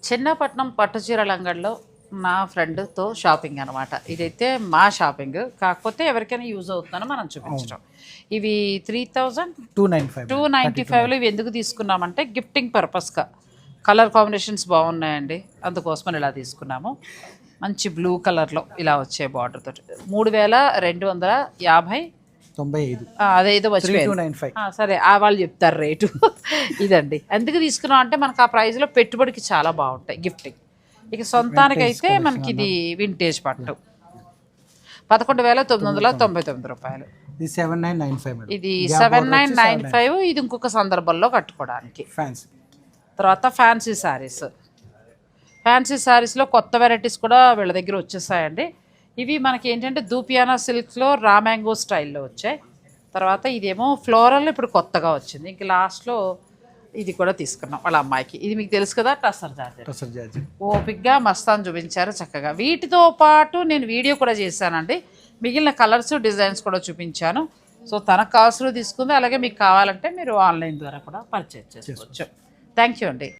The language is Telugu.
చిన్నపట్నం పట్టుచీరల అంగడిలో నా ఫ్రెండ్తో షాపింగ్ అనమాట. ఇదైతే మా షాపింగ్, కాకపోతే ఎవరికైనా యూజ్ అవుతుందని మనం చూపించడం. ఇవి 3295లో ఇవి ఎందుకు తీసుకున్నామంటే గిఫ్టింగ్ పర్పస్గా. కలర్ కాంబినేషన్స్ బాగున్నాయండి, అందుకోసమని ఇలా తీసుకున్నాము. మంచి బ్లూ కలర్లో ఇలా వచ్చే బార్డర్ తోటి 3250 అదేదో వచ్చిపోయింది. సరే వాళ్ళు చెప్తారు రేటు. ఇదండి ఎందుకు తీసుకున్నాం అంటే మనకు ఆ ప్రైస్లో పెట్టుబడికి చాలా బాగుంటాయి గిఫ్టింగ్. ఇక సొంతానికైతే మనకి ఇది వింటేజ్ పట్టు 11,999 రూపాయలు. ఇది 7995. ఇది ఇంకొక సందర్భంలో కట్టుకోవడానికి. తర్వాత ఫ్యాన్సీ శారీస్లో కొత్త వెరైటీస్ కూడా వీళ్ళ దగ్గర వచ్చేసాయండి. ఇవి మనకి ఏంటంటే దూపియానా సిల్క్లో రా మ్యాంగో స్టైల్లో వచ్చాయి. తర్వాత ఇదేమో ఫ్లోరల్ ఇప్పుడు కొత్తగా వచ్చింది. ఇంక లాస్ట్లో ఇది కూడా తీసుకున్నాం వాళ్ళ అమ్మాయికి. ఇది మీకు తెలుసు కదా, టసర్ జార్జెట్. ఓపిక్గా మస్తాన్ చూపించారు చక్కగా. వీటితో పాటు నేను వీడియో కూడా చేశానండి, మిగిలిన కలర్స్ డిజైన్స్ కూడా చూపించాను. సో తనకు కావాల్సిన తీసుకుంది. అలాగే మీకు కావాలంటే మీరు ఆన్లైన్ ద్వారా కూడా పర్చేజ్ చేసుకోవచ్చు. థ్యాంక్ యూ అండి.